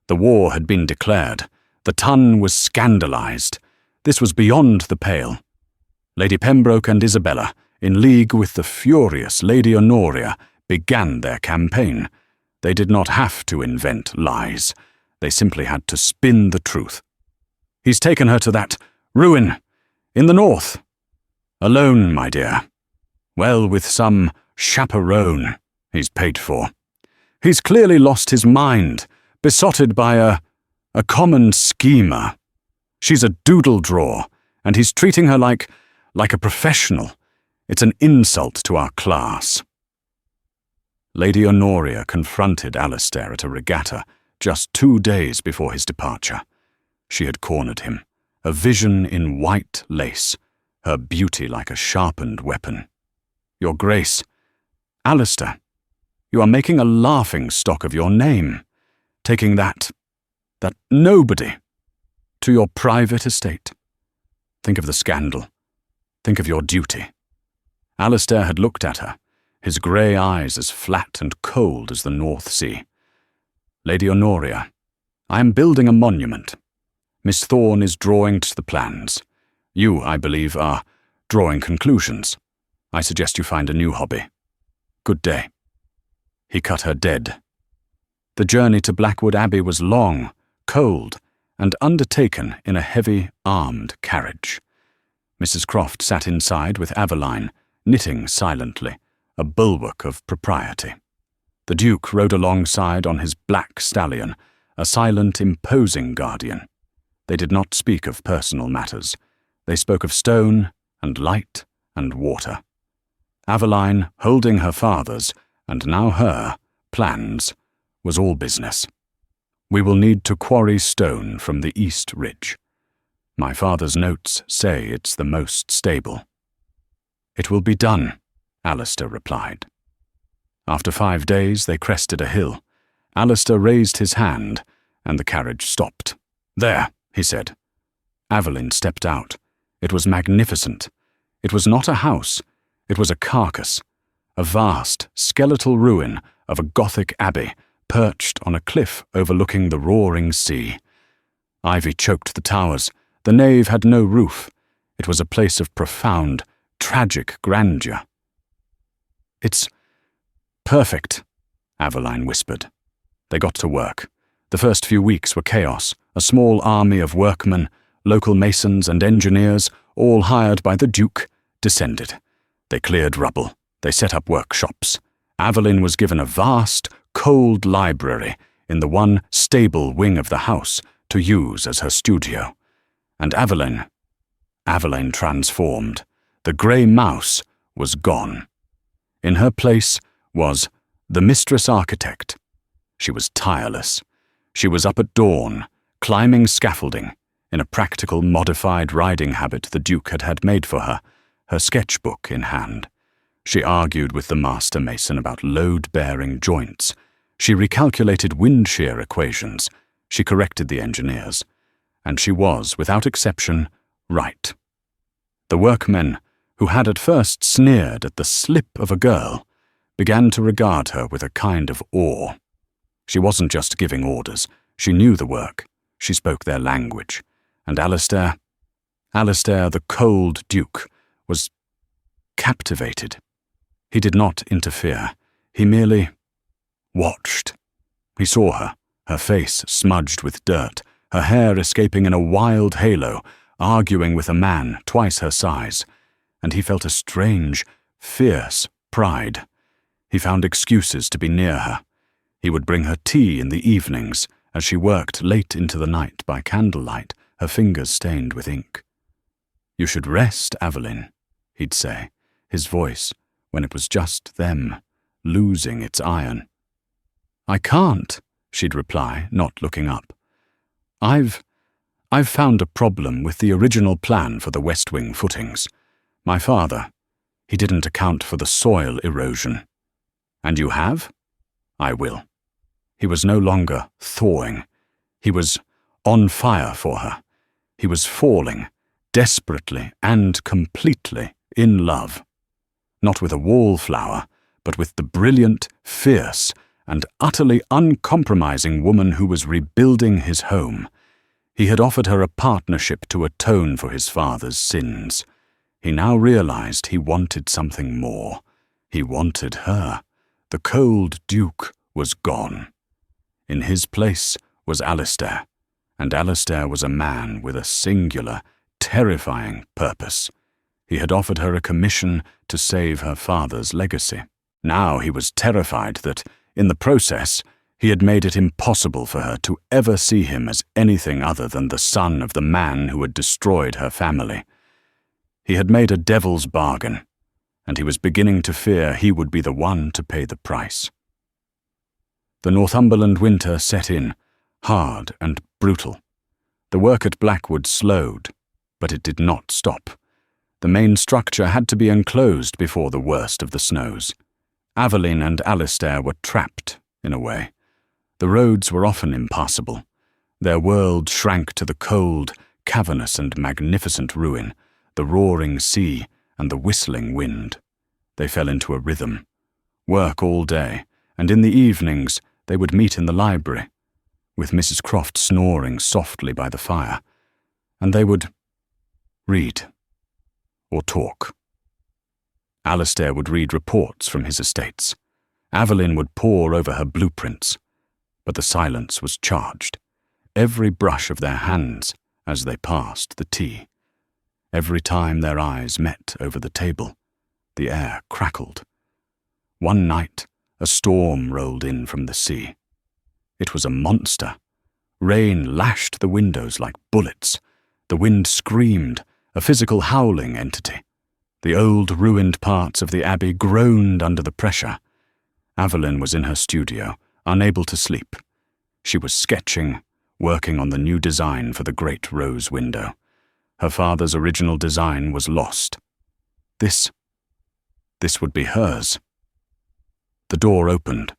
The war had been declared. The ton was scandalized. This was beyond the pale. Lady Pembroke and Isabella, in league with the furious Lady Honoria, began their campaign. They did not have to invent lies. They simply had to spin the truth. "He's taken her to that ruin in the north. Alone, my dear. Well, with some chaperone he's paid for. He's clearly lost his mind, besotted by a common schemer. She's a doodle drawer, and he's treating her like a professional. It's an insult to our class." Lady Honoria confronted Alistair at a regatta just 2 days before his departure. She had cornered him, a vision in white lace, her beauty like a sharpened weapon. Your Grace, Alistair, you are making a laughing stock of your name, taking that nobody to your private estate. Think of the scandal. Think of your duty. Alistair had looked at her, his grey eyes as flat and cold as the North Sea. Lady Honoria, I am building a monument. Miss Thorne is drawing to the plans. You, I believe, are drawing conclusions. I suggest you find a new hobby. Good day. He cut her dead. The journey to Blackwood Abbey was long, cold, and undertaken in a heavy, armed carriage. Mrs. Croft sat inside with Aveline, knitting silently, a bulwark of propriety. The Duke rode alongside on his black stallion, a silent, imposing guardian. They did not speak of personal matters. They spoke of stone and light and water. Aveline, holding her father's, and now her, plans, was all business. We will need to quarry stone from the East Ridge. My father's notes say it's the most stable. It will be done, Alistair replied. After 5 days they crested a hill. Alistair raised his hand, and the carriage stopped. There, he said. Aveline stepped out. It was magnificent. It was not a house. It was a carcass, a vast, skeletal ruin of a Gothic abbey perched on a cliff overlooking the roaring sea. Ivy choked the towers. The nave had no roof. It was a place of profound, tragic grandeur. It's perfect, Aveline whispered. They got to work. The first few weeks were chaos. A small army of workmen, local masons and engineers, all hired by the Duke, descended. They cleared rubble. They set up workshops. Aveline was given a vast, cold library in the one stable wing of the house to use as her studio. And Aveline transformed. The grey mouse was gone. In her place was the mistress architect. She was tireless. She was up at dawn, climbing scaffolding, in a practical modified riding habit the Duke had made for her, her sketchbook in hand. She argued with the master mason about load-bearing joints. She recalculated wind shear equations. She corrected the engineers. And she was, without exception, right. The workmen, who had at first sneered at the slip of a girl, began to regard her with a kind of awe. She wasn't just giving orders. She knew the work. She spoke their language. And Alistair, the cold Duke, was captivated. He did not interfere. He merely watched. He saw her, her face smudged with dirt, her hair escaping in a wild halo, arguing with a man twice her size, and he felt a strange, fierce pride. He found excuses to be near her. He would bring her tea in the evenings as she worked late into the night by candlelight, her fingers stained with ink. "You should rest, Aveline," he'd say, his voice, when it was just them, losing its iron. "I can't," she'd reply, not looking up. I've found a problem with the original plan for the West Wing footings. My father, he didn't account for the soil erosion. And you have? I will." He was no longer thawing. He was on fire for her. He was falling, desperately and completely in love. Not with a wallflower, but with the brilliant, fierce, and utterly uncompromising woman who was rebuilding his home. He had offered her a partnership to atone for his father's sins. He now realized he wanted something more. He wanted her. The cold Duke was gone. In his place was Alistair, and Alistair was a man with a singular, terrifying purpose. He had offered her a commission to save her father's legacy. Now he was terrified that, in the process, he had made it impossible for her to ever see him as anything other than the son of the man who had destroyed her family. He had made a devil's bargain, and he was beginning to fear he would be the one to pay the price. The Northumberland winter set in, hard and brutal. The work at Blackwood slowed, but it did not stop. The main structure had to be enclosed before the worst of the snows. Aveline and Alistair were trapped, in a way. The roads were often impassable. Their world shrank to the cold, cavernous and magnificent ruin, the roaring sea and the whistling wind. They fell into a rhythm. Work all day, and in the evenings they would meet in the library, with Mrs. Croft snoring softly by the fire, and they would read or talk. Alistair would read reports from his estates. Aveline would pore over her blueprints, but the silence was charged. Every brush of their hands as they passed the tea. Every time their eyes met over the table, the air crackled. One night, a storm rolled in from the sea. It was a monster. Rain lashed the windows like bullets. The wind screamed, a physical howling entity. The old ruined parts of the abbey groaned under the pressure. Aveline was in her studio, unable to sleep. She was sketching, working on the new design for the great rose window. Her father's original design was lost. This would be hers. The door opened.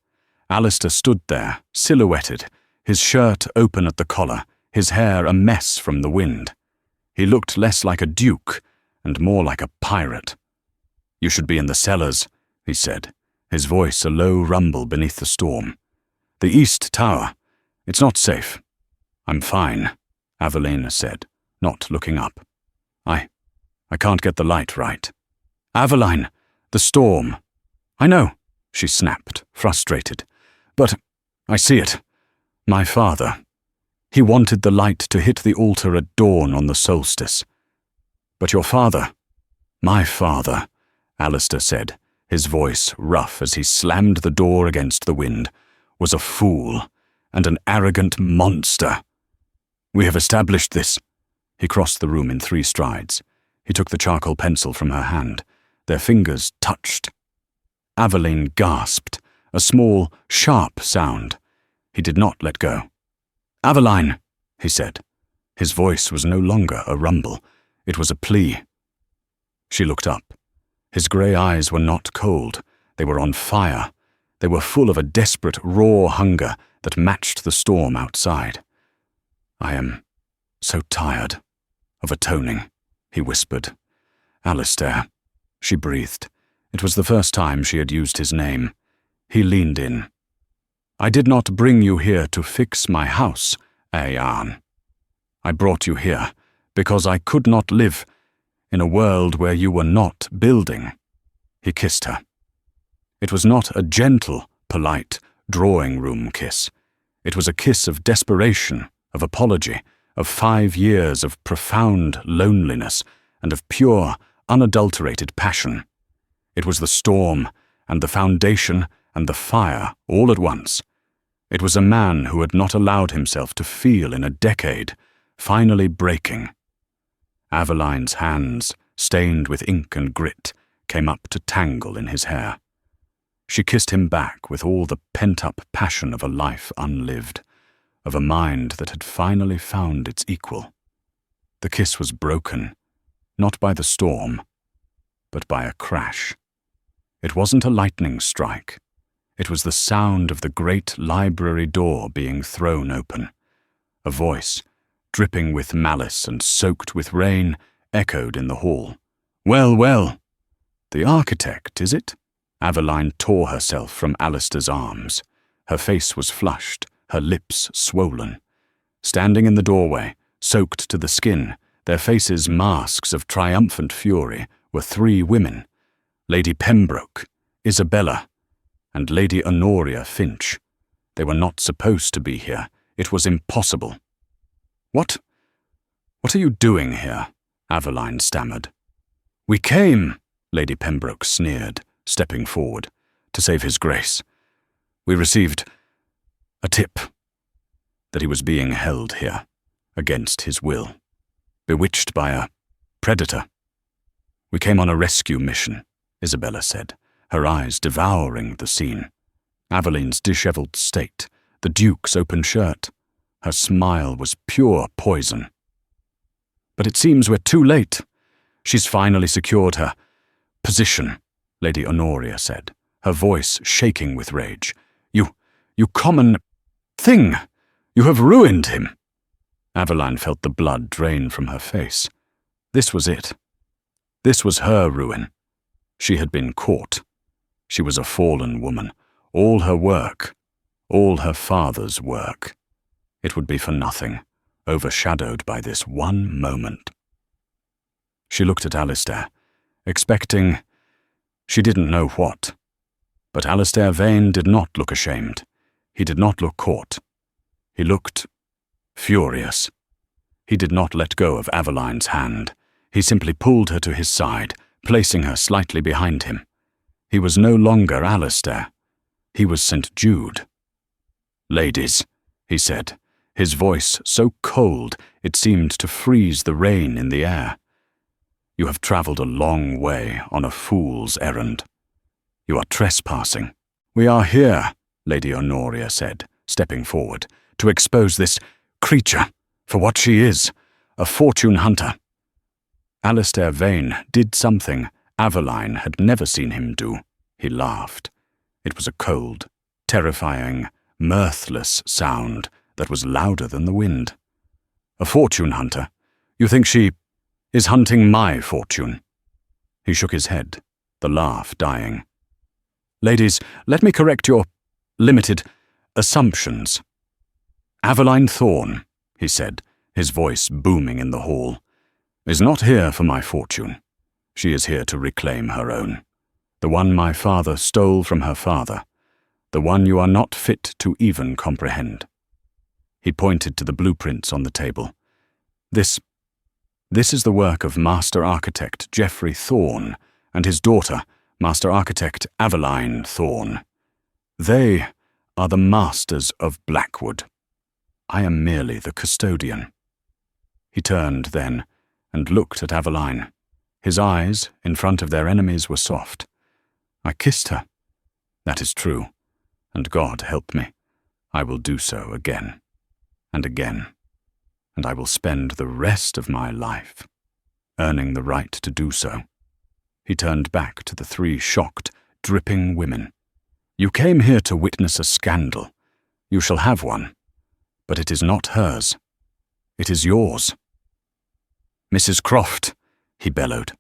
Alistair stood there, silhouetted, his shirt open at the collar, his hair a mess from the wind. He looked less like a duke and more like a pirate. "You should be in the cellars," he said, his voice a low rumble beneath the storm. "The East Tower. It's not safe." "I'm fine," Aveline said, not looking up. I can't get the light right." "Aveline, the storm." "I know," she snapped, frustrated. "But I see it. My father. He wanted the light to hit the altar at dawn on the solstice. But your father—" "My father," Alistair said, his voice rough as he slammed the door against the wind, "was a fool and an arrogant monster. We have established this." He crossed the room in 3 strides. He took the charcoal pencil from her hand. Their fingers touched. Aveline gasped, a small, sharp sound. He did not let go. "Aveline," he said. His voice was no longer a rumble. It was a plea. She looked up. His grey eyes were not cold. They were on fire. They were full of a desperate, raw hunger that matched the storm outside. "I am so tired of atoning," he whispered. "Alistair," she breathed. It was the first time she had used his name. He leaned in. "I did not bring you here to fix my house, Ayan. I brought you here because I could not live in a world where you were not building." He kissed her. It was not a gentle, polite, drawing-room kiss. It was a kiss of desperation, of apology, of 5 years of profound loneliness and of pure, unadulterated passion. It was the storm and the foundation and the fire all at once. It was a man who had not allowed himself to feel in a decade, finally breaking. Aveline's hands, stained with ink and grit, came up to tangle in his hair. She kissed him back with all the pent-up passion of a life unlived, of a mind that had finally found its equal. The kiss was broken, not by the storm, but by a crash. It wasn't a lightning strike. It was the sound of the great library door being thrown open. A voice, dripping with malice and soaked with rain, echoed in the hall. "Well, well." "The architect, is it?" Aveline tore herself from Alistair's arms. Her face was flushed, her lips swollen. Standing in the doorway, soaked to the skin, their faces masks of triumphant fury, were 3 women: Lady Pembroke, Isabella, and Lady Honoria Finch. They were not supposed to be here. It was impossible. What are you doing here?" Aveline stammered. "We came," Lady Pembroke sneered, stepping forward, "to save his grace. We received a tip that he was being held here, against his will, bewitched by a predator. We came on a rescue mission," Isabella said, her eyes devouring the scene. Aveline's dishevelled state, the Duke's open shirt. Her smile was pure poison. "But it seems we're too late. She's finally secured her position, Lady Honoria said, her voice shaking with rage. You common thing! You have ruined him! Aveline felt the blood drain from her face. This was it. This was her ruin. She had been caught. She was a fallen woman. All her work, all her father's work. It would be for nothing, overshadowed by this one moment. She looked at Alistair, expecting she didn't know what. But Alistair Vane did not look ashamed. He did not look caught. He looked furious. He did not let go of Aveline's hand. He simply pulled her to his side, placing her slightly behind him. He was no longer Alistair. He was St. Jude. "Ladies," he said, his voice so cold it seemed to freeze the rain in the air. "You have travelled a long way on a fool's errand. You are trespassing. We are here," Lady Honoria said, stepping forward, "to expose this creature for what she is, a fortune hunter." Alistair Vane did something Aveline had never seen him do. He laughed. It was a cold, terrifying, mirthless sound that was louder than the wind. "A fortune hunter? You think she is hunting my fortune?" He shook his head, the laugh dying. "Ladies, let me correct your limited assumptions. Aveline Thorne," he said, his voice booming in the hall, "is not here for my fortune. She is here to reclaim her own. The one my father stole from her father. The one you are not fit to even comprehend." He pointed to the blueprints on the table. This is the work of Master Architect Geoffrey Thorne and his daughter, Master Architect Aveline Thorne. They are the masters of Blackwood. I am merely the custodian." He turned then and looked at Aveline. His eyes, in front of their enemies, were soft. "I kissed her. That is true, and God help me, I will do so again, and again, and I will spend the rest of my life earning the right to do so." He turned back to the three shocked, dripping women. "You came here to witness a scandal. You shall have one, but it is not hers. It is yours." "Mrs. Croft," he bellowed.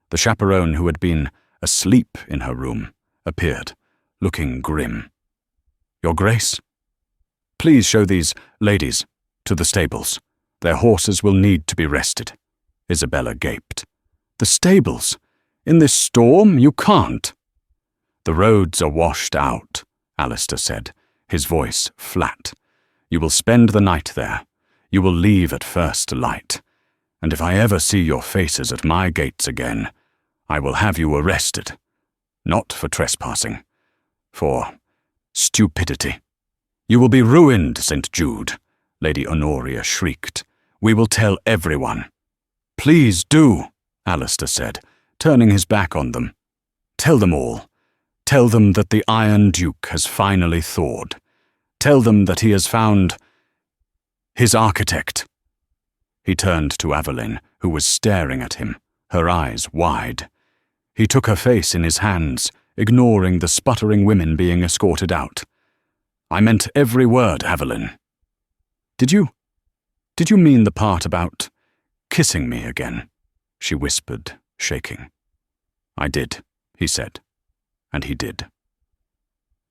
The chaperone, who had been asleep in her room, appeared, looking grim. "Your Grace, please show these ladies to the stables. Their horses will need to be rested." Isabella gaped. "The stables? In this storm? You can't." "The roads are washed out," Alistair said, his voice flat. "You will spend the night there. You will leave at first light. And if I ever see your faces at my gates again, I will have you arrested. Not for trespassing. For stupidity." "You will be ruined, St. Jude," Lady Honoria shrieked. "We will tell everyone." "Please do," Alistair said, turning his back on them. "Tell them all. Tell them that the Iron Duke has finally thawed. Tell them that he has found his architect." He turned to Aveline, who was staring at him, her eyes wide. He took her face in his hands, ignoring the sputtering women being escorted out. "I meant every word, Aveline." Did you mean the part about kissing me again?" she whispered, shaking. "I did," he said, and he did.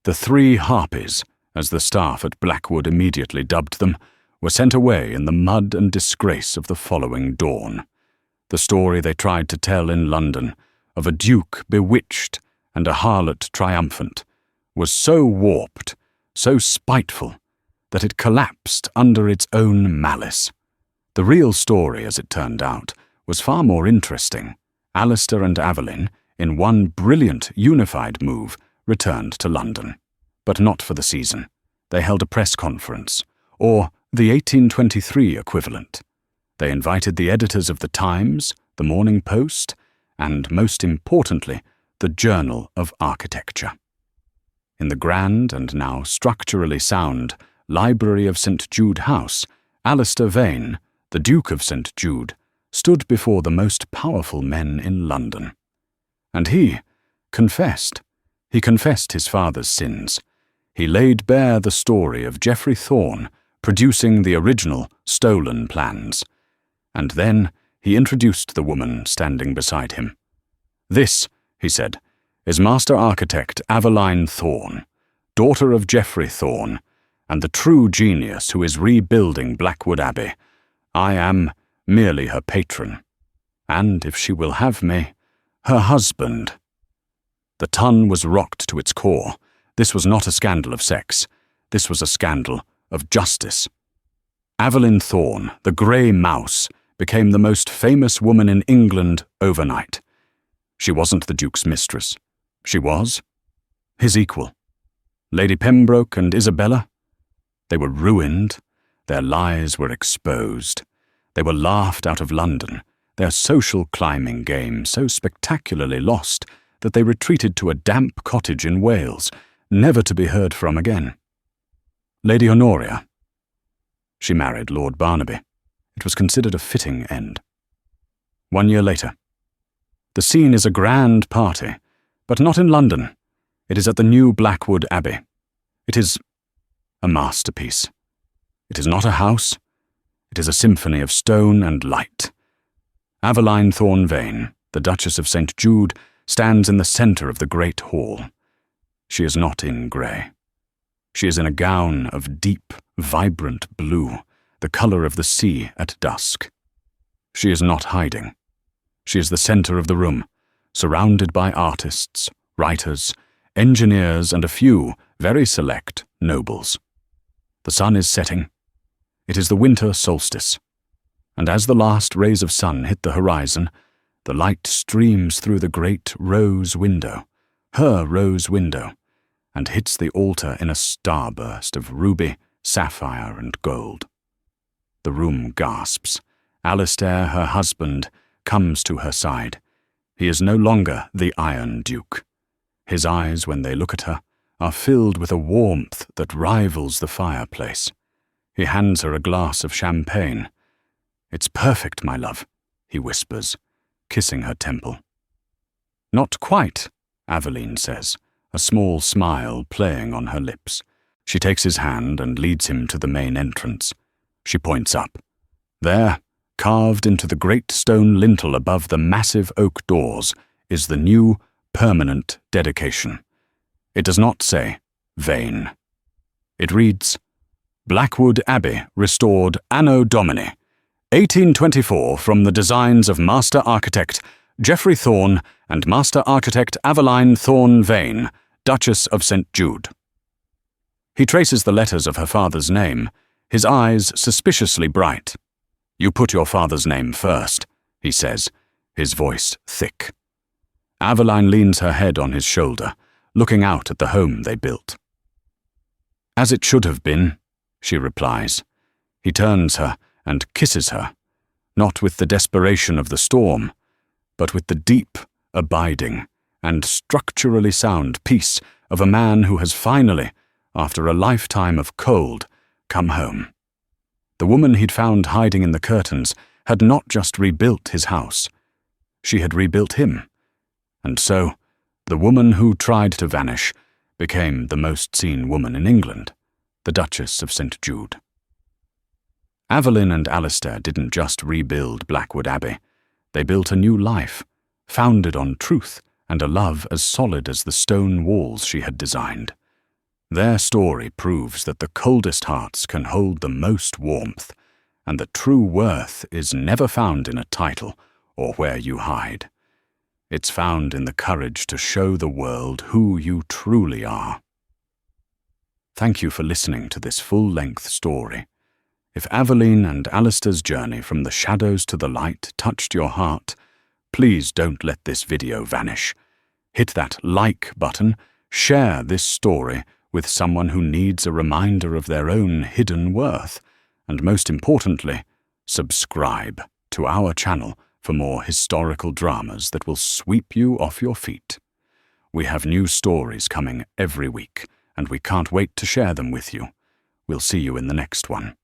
The three harpies, as the staff at Blackwood immediately dubbed them, were sent away in the mud and disgrace of the following dawn. The story they tried to tell in London, of a duke bewitched and a harlot triumphant, was so warped, so spiteful, that it collapsed under its own malice. The real story, as it turned out, was far more interesting. Alistair and Aveline, in one brilliant, unified move, returned to London. But not for the season. They held a press conference, or the 1823 equivalent. They invited the editors of the Times, the Morning Post, and, most importantly, the Journal of Architecture. In the grand and now structurally sound Library of St. Jude House, Alistair Vane, the Duke of St. Jude, stood before the most powerful men in London. And he confessed. He confessed his father's sins. He laid bare the story of Geoffrey Thorne producing the original stolen plans. And then he introduced the woman standing beside him. "This," he said, "is Master Architect Aveline Thorne, daughter of Geoffrey Thorne, and the true genius who is rebuilding Blackwood Abbey. I am merely her patron, and, if she will have me, her husband." The ton was rocked to its core. This was not a scandal of sex. This was a scandal of justice. Aveline Thorne, the grey mouse, became the most famous woman in England overnight. She wasn't the Duke's mistress. She was his equal. Lady Pembroke and Isabella? They were ruined. Their lies were exposed. They were laughed out of London, their social climbing game so spectacularly lost that they retreated to a damp cottage in Wales, never to be heard from again. Lady Honoria. She married Lord Barnaby. It was considered a fitting end. 1 year later. The scene is a grand party, but not in London. It is at the new Blackwood Abbey. It is a masterpiece. It is not a house. It is a symphony of stone and light. Aveline Thorne Vane, the Duchess of St. Jude, stands in the centre of the great hall. She is not in grey. She is in a gown of deep, vibrant blue, the colour of the sea at dusk. She is not hiding. She is the centre of the room, surrounded by artists, writers, engineers, and a few, very select, nobles. The sun is setting. It is the winter solstice, and as the last rays of sun hit the horizon, the light streams through the great rose window, her rose window, and hits the altar in a starburst of ruby, sapphire, and gold. The room gasps. Alistair, her husband, comes to her side. He is no longer the Iron Duke. His eyes, when they look at her, are filled with a warmth that rivals the fireplace. He hands her a glass of champagne. "It's perfect, my love," he whispers, kissing her temple. "Not quite," Aveline says, a small smile playing on her lips. She takes his hand and leads him to the main entrance. She points up. There, carved into the great stone lintel above the massive oak doors, is the new, permanent dedication. It does not say Vane. It reads, "Blackwood Abbey restored Anno Domini, 1824 from the designs of Master Architect Geoffrey Thorne and Master Architect Aveline Thorne Vane, Duchess of St. Jude." He traces the letters of her father's name, his eyes suspiciously bright. "You put your father's name first," he says, his voice thick. Aveline leans her head on his shoulder, looking out at the home they built. "As it should have been," she replies. He turns her and kisses her, not with the desperation of the storm, but with the deep, abiding, and structurally sound peace of a man who has finally, after a lifetime of cold, come home. The woman he'd found hiding in the curtains had not just rebuilt his house. She had rebuilt him. And so, the woman who tried to vanish became the most seen woman in England, the Duchess of St. Jude. Aveline and Alistair didn't just rebuild Blackwood Abbey. They built a new life, founded on truth and a love as solid as the stone walls she had designed. Their story proves that the coldest hearts can hold the most warmth, and that true worth is never found in a title or where you hide. It's found in the courage to show the world who you truly are. Thank you for listening to this full-length story. If Aveline and Alistair's journey from the shadows to the light touched your heart, please don't let this video vanish. Hit that like button, share this story with someone who needs a reminder of their own hidden worth, and most importantly, subscribe to our channel for more historical dramas that will sweep you off your feet. We have new stories coming every week, and we can't wait to share them with you. We'll see you in the next one.